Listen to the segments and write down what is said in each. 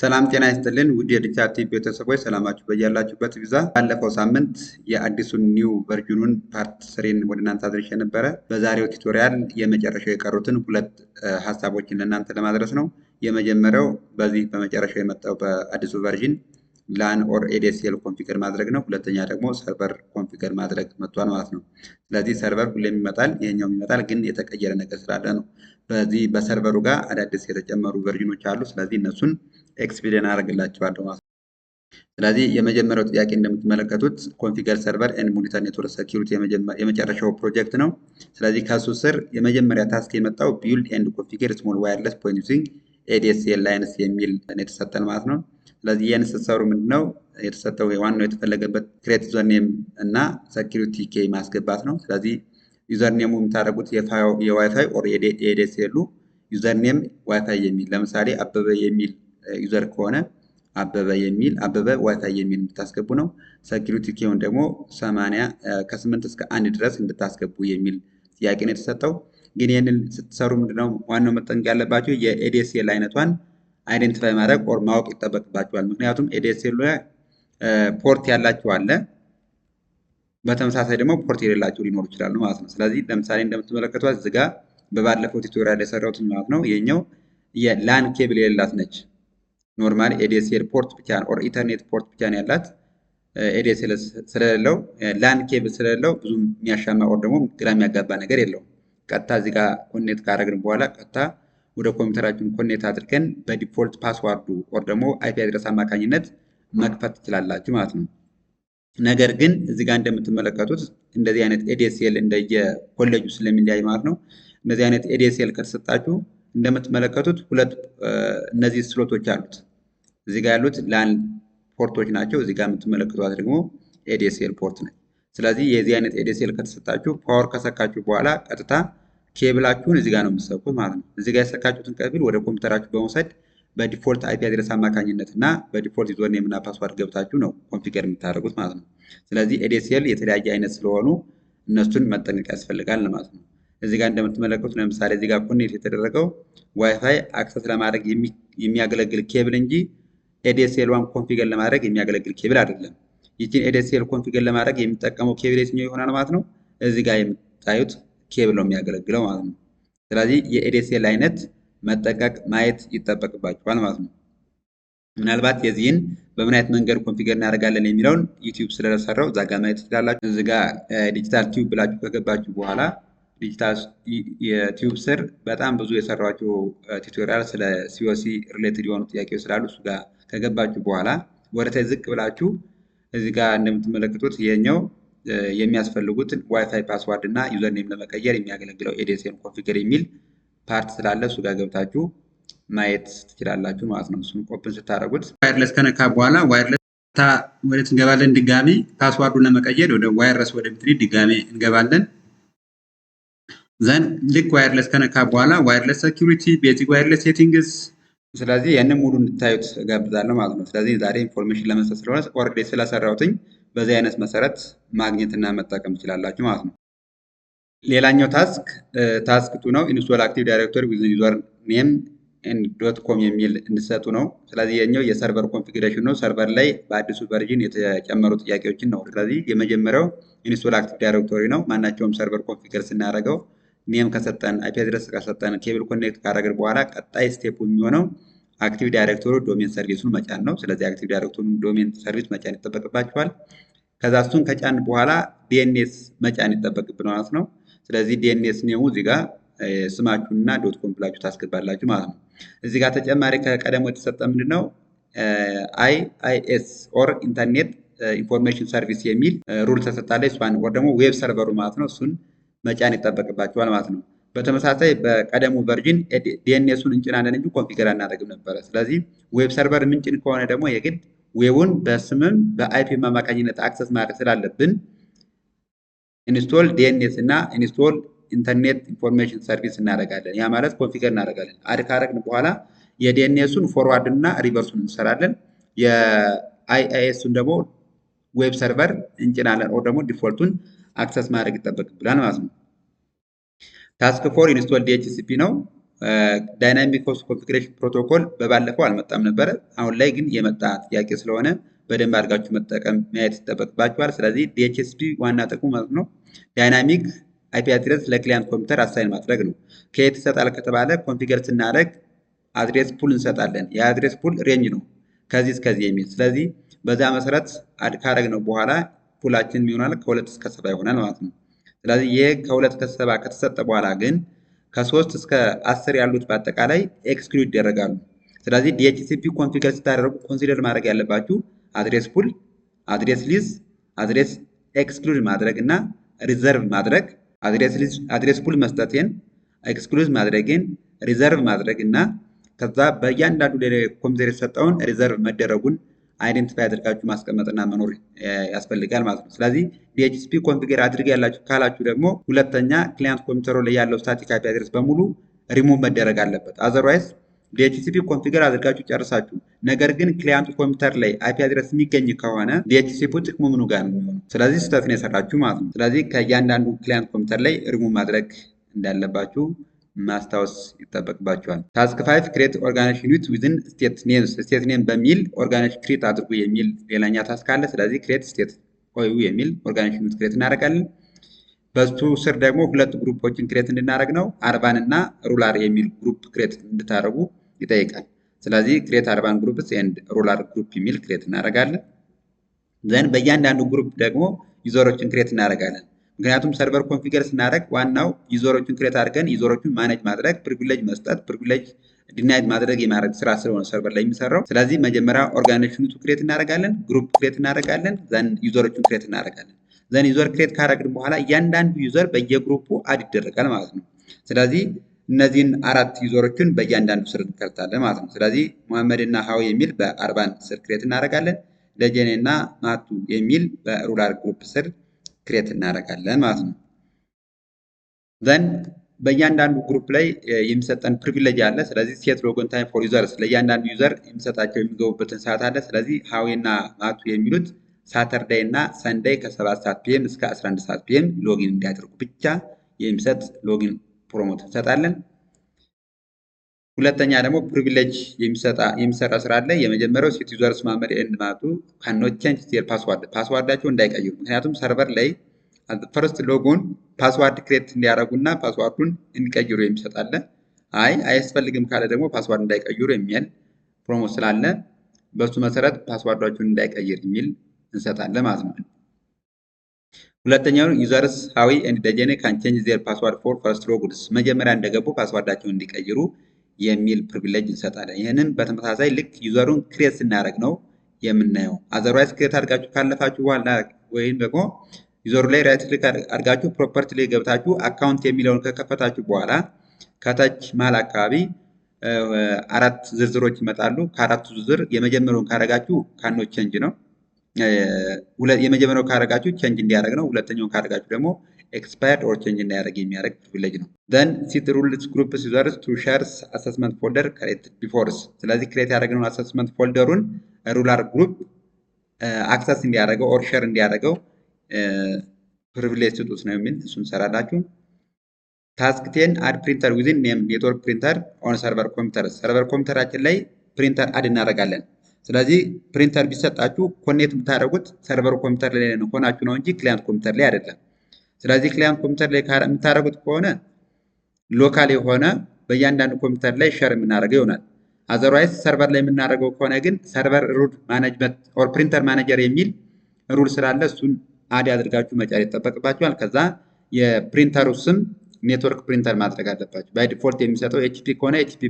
ሰላም ጤና ይስጥልን ውድ የዲጂታል ቲቪ ቤተሰቦች ሰላማችሁ በያላችሁበት ይብዛ። ባለፈው ሳምንት የአዲሱን ኒው ቨርዥኑን ፓርት ስሪን ወደ እናንተ አድርሼ ነበረ። በዛሬው ቱቶሪያል የመጨረሻው የቀሩትን ሁለት ሀሳቦችን ለእናንተ ለማድረስ ነው። የመጀመሪያው በዚህ በመጨረሻው የመጣው በአዲሱ ቨርዥን ላን ኦር ኤዲኤስኤል ኮንፊገር ማድረግ ነው። ሁለተኛ ደግሞ ሰርቨር ኮንፊገር ማድረግ መጥቷል ማለት ነው። ስለዚህ ሰርቨር ሁሌም ይመጣል፣ ይሄኛውም ይመጣል፣ ግን የተቀየረ ነገር ስላለ ነው። በዚህ በሰርቨሩ ጋር አዳዲስ የተጨመሩ ቨርዥኖች አሉ። ስለዚህ እነሱን ኤክስፕሌን አደርግላችኋለሁ ማለት ነው። ስለዚህ የመጀመሪያው ጥያቄ እንደምትመለከቱት ኮንፊገር ሰርቨር ኤንድ ሞኒተር ኔትወርክ ሴኩሪቲ የመጨረሻው ፕሮጀክት ነው። ስለዚህ ከሱ ስር የመጀመሪያ ታስክ የመጣው ቢልድ ኤንድ ኮንፊገር ስሞል ዋየርለስ ፖይንት ዩዚንግ ኤዲኤስኤል ላይንስ የሚል የተሰጠን ማለት ነው። ስለዚህ ይህን ስትሰሩ ምንድነው የተሰጠው ዋናው የተፈለገበት ክሬት ዩዘርኔም እና ሴኩሪቲ ኬይ ማስገባት ነው። ስለዚህ ዩዘርኔሙ የምታደርጉት የዋይፋይ ኦር የኤዲኤስኤሉ ዩዘርኔም ዋይፋይ የሚል ለምሳሌ አበበ የሚል ዩዘር ከሆነ አበበ ዋይፋይ የሚል እንድታስገቡ ነው። ሴኩሪቲ ኬውን ደግሞ 80 ከ8 እስከ 1 ድረስ እንድታስገቡ የሚል ጥያቄ ነው የተሰጠው። ግን ይህንን ስትሰሩ ምንድነው ዋናው መጠንቀቅ ያለባቸው የኤዲኤስኤል አይነቷን አይደንቲፋይ ማድረግ ኦር ማወቅ ይጠበቅባቸዋል። ምክንያቱም ኤዲኤስኤል ላይ ፖርት ያላቸው አለ፣ በተመሳሳይ ደግሞ ፖርት የሌላቸው ሊኖሩ ይችላሉ ማለት ነው። ስለዚህ ለምሳሌ እንደምትመለከቷት እዚህ ጋር በባለፈው ቱቶሪያል የሰራሁት ማለት ነው የኛው የላን ኬብል የሌላት ነች። ኖርማል ኤዲኤስኤል ፖርት ብቻ ኦር ኢንተርኔት ፖርት ብቻ ነው ያላት። ኤዲኤስኤል ስለሌለው ላን ኬብል ስለሌለው ብዙ የሚያሻማ ኦር ደግሞ ግራ የሚያጋባ ነገር የለውም። ቀጥታ እዚህ ጋር ኮኔክት ካደረግን በኋላ ቀጥታ ወደ ኮምፒውተራችን ኮኔክት አድርገን በዲፎልት ፓስዋርዱ ኦር ደግሞ አይፒ አድረስ አማካኝነት መክፈት ትችላላችሁ ማለት ነው። ነገር ግን እዚህ ጋር እንደምትመለከቱት እንደዚህ አይነት ኤዲኤስኤል እንደየ ኮሌጁ ስለሚለያይ ማለት ነው። እንደዚህ አይነት ኤዲኤስኤል ከተሰጣችሁ እንደምትመለከቱት ሁለት እነዚህ ስሎቶች አሉት። እዚህ ጋር ያሉት ላን ፖርቶች ናቸው። እዚህ ጋር የምትመለከቷት ደግሞ ኤዲኤስኤል ፖርት ነች። ስለዚህ የዚህ አይነት ኤዲኤስኤል ከተሰጣችሁ ፓወር ከሰካችሁ በኋላ ቀጥታ ኬብላችሁን እዚህ ጋር ነው የምትሰኩት ማለት ነው። እዚህ ጋር የሰካችሁትን ኬብል ወደ ኮምፒውተራችሁ በመውሰድ በዲፎልት አይፒ አድረስ አማካኝነት እና በዲፎልት ዩዘርኔም እና ፓስዋርድ ገብታችሁ ነው ኮንፊገር የምታደርጉት ማለት ነው። ስለዚህ ኤዲኤስኤል የተለያየ አይነት ስለሆኑ እነሱን መጠንቀቅ ያስፈልጋል ማለት ነው። እዚህ ጋር እንደምትመለከቱት ለምሳሌ እዚህ ጋር ኮኔክት የተደረገው ዋይፋይ አክሰስ ለማድረግ የሚያገለግል ኬብል እንጂ ኤዲኤስኤል ዋን ኮንፊገር ለማድረግ የሚያገለግል ኬብል አይደለም። ይህችን ኤዲኤስኤል ኮንፊገር ለማድረግ የሚጠቀመው ኬብል የትኛው ይሆናል ማለት ነው? እዚህ ጋር የምታዩት ኬብል ነው የሚያገለግለው ማለት ነው። ስለዚህ የኤዲኤስኤል አይነት መጠንቀቅ ማየት ይጠበቅባችኋል ማለት ነው። ምናልባት የዚህን በምን አይነት መንገድ ኮንፊገር እናደርጋለን የሚለውን ዩቲዩብ ስለሰራው እዛ ጋር ማየት ትችላላችሁ። እዚህ ጋር ዲጂታል ቲዩብ ብላችሁ ከገባችሁ በኋላ ዲጂታል የቲዩብ ስር በጣም ብዙ የሰራቸው ቱቶሪያል ስለ ሲኦሲ ሪሌትድ የሆኑ ጥያቄዎች ስላሉ እሱ ጋር ከገባችሁ በኋላ ወደታይ ዝቅ ብላችሁ እዚህ ጋር እንደምትመለከቱት ይሄኛው የሚያስፈልጉትን ዋይፋይ ፓስዋርድ እና ዩዘርኔም ለመቀየር የሚያገለግለው ኤዲኤስኤል ኮንፊገር የሚል ፓርት ስላለ እሱ ጋር ገብታችሁ ማየት ትችላላችሁ ማለት ነው። እሱን ኦፕን ስታደርጉት ዋየርለስ ከነካ በኋላ ዋየርለስ ወደ እንገባለን። ድጋሚ ፓስዋርዱን ለመቀየር ወደ ዋየርለስ ወደ ብትሪ ድጋሚ እንገባለን። ዘን ልክ ዋየርለስ ከነካ በኋላ ዋየርለስ ሴኩሪቲ ቤዚክ ዋየርለስ ሴቲንግስ። ስለዚህ ያንን ሙሉ እንድታዩት ጋብዛለሁ ማለት ነው። ስለዚህ ዛሬ ኢንፎርሜሽን ለመስጠት ስለሆነ ኦልሬዲ ስለሰራሁትኝ በዚህ አይነት መሰረት ማግኘትና መጠቀም ትችላላችሁ ማለት ነው። ሌላኛው ታስክ ቱ ነው። ኢንስቶል አክቲቭ ዳይሬክቶሪ ዊዝ ዩዘር ኔም ኤንድ ዶት ኮም የሚል እንድሰጡ ነው። ስለዚህ የኛው የሰርቨር ኮንፊግሬሽን ነው። ሰርቨር ላይ በአዲሱ ቨርዥን የተጨመሩ ጥያቄዎችን ነው። ስለዚህ የመጀመሪያው ኢንስቶል አክቲቭ ዳይሬክቶሪ ነው። ማናቸውም ሰርቨር ኮንፊገር ስናደርገው ኔም ከሰጠን አይፒ አድረስ ከሰጠን ኬብል ኮኔክት ካደረግን በኋላ ቀጣይ ስቴፕ የሚሆነው አክቲቭ ዳይሬክቶሪ ዶሜን ሰርቪሱን መጫን ነው። ስለዚህ አክቲቭ ዳይሬክቶሪ ዶሜን ሰርቪስ መጫን ይጠበቅባችኋል። ከዛ እሱን ከጫን በኋላ ዲኤንኤስ መጫን ይጠበቅብናል ማለት ነው። ስለዚህ ዲኤንኤስ ኔሙ እዚህ ጋር ስማችሁንና ዶት ኮም ብላችሁ ታስገባላችሁ ማለት ነው። እዚህ ጋር ተጨማሪ ከቀደሙ የተሰጠ ምንድነው አይአይኤስ ኦር ኢንተርኔት ኢንፎርሜሽን ሰርቪስ የሚል ሩል ተሰጣለች። እሷን ወር ደግሞ ዌብ ሰርቨሩ ማለት ነው እሱን መጫን ይጠበቅባችኋል ማለት ነው። በተመሳሳይ በቀደሙ ቨርዥን ዲኤንኤሱን እንጭናለን እንጂ ኮንፊገር አናደርግም ነበረ። ስለዚህ ዌብ ሰርቨር ምንጭን ከሆነ ደግሞ የግድ ዌቡን በስምም በአይፒ አማካኝነት አክሰስ ማድረግ ስላለብን ኢንስቶል ዲኤንኤስ እና ኢንስቶል ኢንተርኔት ኢንፎርሜሽን ሰርቪስ እናደርጋለን። ያ ማለት ኮንፊገር እናደርጋለን። አድ ካደረግን በኋላ የዲኤንኤሱን ፎርዋርድ እና ሪቨርሱን እንሰራለን። የአይአይኤሱን ደግሞ ዌብ ሰርቨር እንጭናለን ኦር ደግሞ ዲፎልቱን አክሰስ ማድረግ ይጠበቅብናል ማለት ነው። ታስክ ፎር ኢንስቶል ዲኤችሲፒ ነው። ዳይናሚክ ሆስት ኮንፊግሬሽን ፕሮቶኮል በባለፈው አልመጣም ነበረ። አሁን ላይ ግን የመጣ ጥያቄ ስለሆነ በደንብ አድርጋችሁ መጠቀም ማየት ይጠበቅባችኋል። ስለዚህ ዲኤችሲፒ ዋና ጥቅሙ ማለት ነው ዳይናሚክ አይፒ አድሬስ ለክሊያንት ኮምፒውተር አሳይን ማድረግ ነው። ከየት ይሰጣል ከተባለ ኮንፊገር ስናደርግ አድሬስ ፑል እንሰጣለን። የአድሬስ ፑል ሬንጅ ነው ከዚህ እስከዚህ የሚል። ስለዚህ በዛ መሰረት ካደረግነው በኋላ ፑላችን ይሆናል ከ2 እስከ 7 ይሆናል ማለት ነው። ስለዚህ ይሄ ከ2 እስከ 7 ከተሰጠ በኋላ ግን ከ3 እስከ 10 ያሉት በአጠቃላይ ኤክስክሉድ ይደረጋሉ። ስለዚህ ዲኤችሲፒ ኮንፊገር ስታደርጉ ኮንሲደር ማድረግ ያለባችሁ አድሬስ ፑል፣ አድሬስ ሊዝ፣ አድሬስ ኤክስክሉድ ማድረግ እና ሪዘርቭ ማድረግ፣ አድሬስ ፑል መስጠቴን፣ ኤክስክሉድ ማድረግን፣ ሪዘርቭ ማድረግ እና ከዛ በእያንዳንዱ ኮምፒውተር የተሰጠውን ሪዘርቭ መደረጉን አይደንቲፋይ አድርጋችሁ ማስቀመጥና መኖር ያስፈልጋል ማለት ነው። ስለዚህ ዲኤችሲፒ ኮንፊገር አድርግ ያላችሁ ካላችሁ ደግሞ ሁለተኛ ክሊያንት ኮምፒውተሩ ላይ ያለው ስታቲክ አይፒ አድሬስ በሙሉ ሪሙቭ መደረግ አለበት። አዘርዋይዝ ዲኤችሲፒ ኮንፊገር አድርጋችሁ ጨርሳችሁ ነገር ግን ክሊያንቱ ኮምፒውተር ላይ አይፒ አድሬስ የሚገኝ ከሆነ ዲኤችሲፒ ጥቅሙ ምኑ ጋር ነው የሚሆነው? ስለዚህ ስህተት ነው የሰራችሁ ማለት ነው። ስለዚህ ከእያንዳንዱ ክሊያንት ኮምፒውተር ላይ ሪሙቭ ማድረግ እንዳለባችሁ ማስታወስ ይጠበቅባቸዋል። ታስክ 5 ክሬት ኦርጋናይዜሽን ዩኒት ዊዝን ስቴት ኔምስ። ስቴት ኔም በሚል ኦርጋናይዜሽን ክሬት አድርጉ የሚል ሌላኛ ታስክ አለ። ስለዚህ ክሬት ስቴት ኦዩ የሚል ኦርጋናይዜሽን ዩኒት ክሬት እናደርጋለን። በሱ ስር ደግሞ ሁለት ግሩፖችን ክሬት እንድናደርግ ነው። አርባን እና ሩላር የሚል ግሩፕ ክሬት እንድታደርጉ ይጠይቃል። ስለዚህ ክሬት አርባን ግሩፕስ ኤንድ ሩላር ግሩፕ የሚል ክሬት እናደርጋለን። ዘን በእያንዳንዱ ግሩፕ ደግሞ ዩዘሮችን ክሬት እናደርጋለን። ምክንያቱም ሰርቨር ኮንፊገር ስናደርግ ዋናው ዩዘሮችን ክሬት አድርገን ዩዘሮችን ማኔጅ ማድረግ፣ ፕሪቪሌጅ መስጠት፣ ፕሪቪሌጅ ዲናይድ ማድረግ የማድረግ ስራ ስለሆነ ሰርቨር ላይ የሚሰራው። ስለዚህ መጀመሪያ ኦርጋናይዜሽኑ ክሬት እናደርጋለን፣ ግሩፕ ክሬት እናደርጋለን፣ ዘን ዩዘሮችን ክሬት እናደርጋለን። ዘን ዩዘር ክሬት ካደረግን በኋላ እያንዳንዱ ዩዘር በየግሩፑ አድ ይደረጋል ማለት ነው። ስለዚህ እነዚህን 4 ዩዘሮችን በእያንዳንዱ ስር እንከርታለን ማለት ነው። ስለዚህ መሐመድ እና ሀዊ የሚል በአርባን ስር ክሬት እናደርጋለን። ደጀኔ እና ማቱ የሚል በሩላር ግሩፕ ስር ክሬት እናደርጋለን ማለት ነው። ዘን በእያንዳንዱ ግሩፕ ላይ የሚሰጠን ፕሪቪሌጅ አለ። ስለዚህ ሴት ሎጎን ታይም ፎር ዩዘርስ ለእያንዳንዱ ዩዘር የሚሰጣቸው የሚገቡበትን ሰዓት አለ። ስለዚህ ሀዊ እና ማቱ የሚሉት ሳተርዳይ እና ሰንዳይ ከ7 ሰዓት ፒኤም እስከ 11 ሰዓት ፒኤም ሎጊን እንዲያደርጉ ብቻ የሚሰጥ ሎጊን ፕሮሞት እንሰጣለን። ሁለተኛ ደግሞ ፕሪቪሌጅ የሚሰራ ስራ አለ። የመጀመሪያው ሴት ዩዘርስ መሐመድ ኤንድ ማቱ ካኖት ቼንጅ ዜር ፓስዋርድ ፓስዋርዳቸው እንዳይቀይሩ። ምክንያቱም ሰርቨር ላይ ፈርስት ሎጎን ፓስዋርድ ክሬት እንዲያደርጉና ፓስዋርዱን እንዲቀይሩ የሚሰጣለ። አያስፈልግም ካለ ደግሞ ፓስዋርድ እንዳይቀይሩ የሚል ፕሮሞት ስላለ በሱ መሰረት ፓስዋርዳቸውን እንዳይቀይር የሚል እንሰጣለን ማለት ነው። ሁለተኛው ዩዘርስ ሀዊ ኤንድ ደጀኔ ካን ቼንጅ ዜር ፓስዋርድ ፎር ፈርስት ሎግንስ መጀመሪያ እንደገቡ ፓስዋርዳቸውን እንዲቀይሩ የሚል ፕሪቪሌጅ እንሰጣለን። ይህንን በተመሳሳይ ልክ ዩዘሩን ክሬት ስናደርግ ነው የምናየው። አዘርዋይዝ ክሬት አድርጋችሁ ካለፋችሁ በኋላ ወይም ደግሞ ዩዘሩ ላይ ራይት ክሊክ አድርጋችሁ ፕሮፐርቲ ላይ ገብታችሁ አካውንት የሚለውን ከከፈታችሁ በኋላ ከታች መሀል አካባቢ 4 ዝርዝሮች ይመጣሉ። ከአራቱ ዝርዝር የመጀመሪያውን ካረጋችሁ ካኖ ቼንጅ ነው። የመጀመሪያው ካረጋችሁ ቼንጅ እንዲያደርግ ነው። ሁለተኛውን ካረጋችሁ ደግሞ ኤክስፓየርድ ኦር ቼንጅ እንዳያደርግ የሚያደርግ ፕሪቪሌጅ ነው። ዘን ሲት ሩልስ ግሩፕስ ዩዘርስ ቱ ሼርስ አሰስመንት ፎልደር ክሬት ቢፎርስ። ስለዚህ ክሬት ያደረግነውን አሰስመንት ፎልደሩን ሩላር ግሩፕ አክሰስ እንዲያደርገው ኦር ሼር እንዲያደርገው ፕሪቪሌጅ ስጡት ነው የሚል እሱን ሰራላችሁ። ታስክ 10 አድ ፕሪንተር ዊዝን ኔም ኔትወርክ ፕሪንተር ኦን ሰርቨር ኮምፒውተር። ሰርቨር ኮምፒውተራችን ላይ ፕሪንተር አድ እናደርጋለን። ስለዚህ ፕሪንተር ቢሰጣችሁ ኮኔክት የምታደርጉት ሰርቨር ኮምፒውተር ላይ ሆናችሁ ነው እንጂ ክሊያንት ኮምፒውተር ላይ አይደለም። ስለዚህ ክሊያንት ኮምፒውተር ላይ የምታደርጉት ከሆነ ሎካል የሆነ በእያንዳንዱ ኮምፒውተር ላይ ሼር የምናደርገው ይሆናል። አዘርዋይዝ ሰርቨር ላይ የምናደርገው ከሆነ ግን ሰርቨር ሩል ማኔጅመንት ኦር ፕሪንተር ማኔጀር የሚል ሩል ስላለ እሱን አድ አድርጋችሁ መጫን ይጠበቅባችኋል። ከዛ የፕሪንተሩ ስም ኔትወርክ ፕሪንተር ማድረግ አለባችሁ። ባይ ዲፎልት የሚሰጠው ኤችፒ ከሆነ ኤችፒ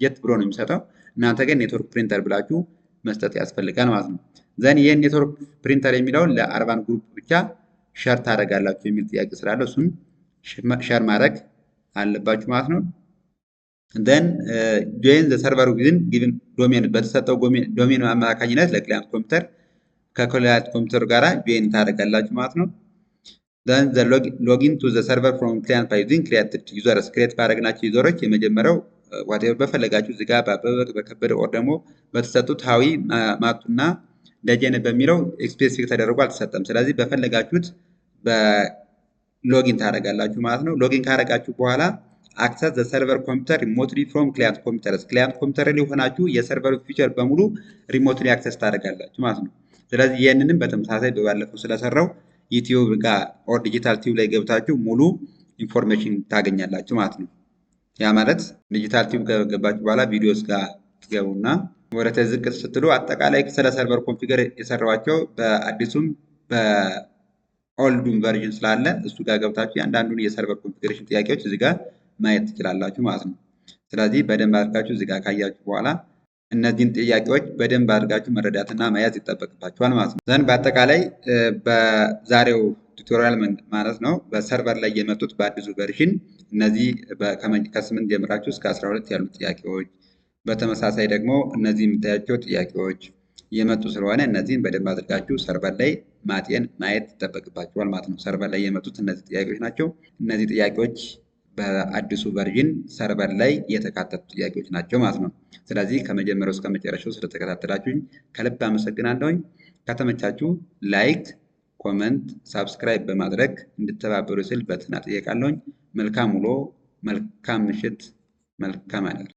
ጀት ብሎ ነው የሚሰጠው። እናንተ ግን ኔትወርክ ፕሪንተር ብላችሁ መስጠት ያስፈልጋል ማለት ነው። ዘን ይህን ኔትወርክ ፕሪንተር የሚለውን ለአርባን ግሩፕ ብቻ ሸር ታደርጋላችሁ የሚል ጥያቄ ስላለ እሱን ሸር ማድረግ አለባችሁ ማለት ነው። ዘን ጆይን ዘ ሰርቨር ዊዝን ጊቭን ዶሜን በተሰጠው ዶሜን አማካኝነት ለክሊያንት ኮምፒውተር ከክሊያንት ኮምፒውተር ጋር ጆይን ታደርጋላችሁ ማለት ነው። ዘን ዘ ሎጊን ቱ ዘ ሰርቨር ፍሮም ክሊያንት ባይ ዩዚንግ ክሪኤትድ ዩዘርስ ክሬት ባደረግናቸው ዩዘሮች የመጀመሪያው ዋቴቨር በፈለጋችሁ እዚህ ጋር በከበደ ኦር ደግሞ በተሰጡት ሀዊ ማቱና ደጀነ በሚለው ስፔሲፊክ ተደርጎ አልተሰጠም። ስለዚህ በፈለጋችሁት በሎጊን ታደርጋላችሁ ማለት ነው። ሎጊን ካደረጋችሁ በኋላ አክሰስ ዘ ሰርቨር ኮምፒውተር ሪሞትሊ ፍሮም ክላይንት ኮምፒውተርስ ክላይንት ኮምፒውተር ላይ ሆናችሁ የሰርቨሩ ፊቸር በሙሉ ሪሞትሊ አክሰስ ታደርጋላችሁ ማለት ነው። ስለዚህ ይህንንም በተመሳሳይ በባለፈው ስለሰራው ዩቲዩብ ጋር ኦር ዲጂታል ቲዩብ ላይ ገብታችሁ ሙሉ ኢንፎርሜሽን ታገኛላችሁ ማለት ነው። ያ ማለት ዲጂታል ቲዩብ ከገባችሁ በኋላ ቪዲዮስ ጋር ትገቡና ወደ ዝቅ ስትሉ አጠቃላይ ስለ ሰርቨር ኮንፊገር የሰራዋቸው በአዲሱም በኦልዱም ቨርዥን ስላለ እሱ ጋር ገብታችሁ ያንዳንዱን የሰርቨር ኮንፊገሬሽን ጥያቄዎች እዚህ ጋር ማየት ትችላላችሁ ማለት ነው። ስለዚህ በደንብ አድርጋችሁ እዚህ ጋር ካያችሁ በኋላ እነዚህን ጥያቄዎች በደንብ አድርጋችሁ መረዳትና መያዝ ይጠበቅባችኋል ማለት ነው። ዘንድ በአጠቃላይ በዛሬው ቱቶሪያል ማለት ነው በሰርቨር ላይ የመጡት በአዲሱ ቨርዥን እነዚህ ከ8 ጀምራችሁ እስከ 12 ያሉ ጥያቄዎች፣ በተመሳሳይ ደግሞ እነዚህ የምታያቸው ጥያቄዎች የመጡ ስለሆነ እነዚህን በደንብ አድርጋችሁ ሰርቨር ላይ ማየት ይጠበቅባችኋል ማለት ነው። ሰርቨር ላይ የመጡት እነዚህ ጥያቄዎች ናቸው። እነዚህ ጥያቄዎች በአዲሱ ቨርዥን ሰርቨር ላይ የተካተቱ ጥያቄዎች ናቸው ማለት ነው። ስለዚህ ከመጀመሪያው እስከ መጨረሻው ስለተከታተላችሁኝ ከልብ አመሰግናለሁኝ። ከተመቻችሁ ላይክ፣ ኮመንት፣ ሳብስክራይብ በማድረግ እንድተባበሩ ስል በትህትና እጠይቃለሁኝ። መልካም ውሎ፣ መልካም ምሽት፣ መልካም አዳር።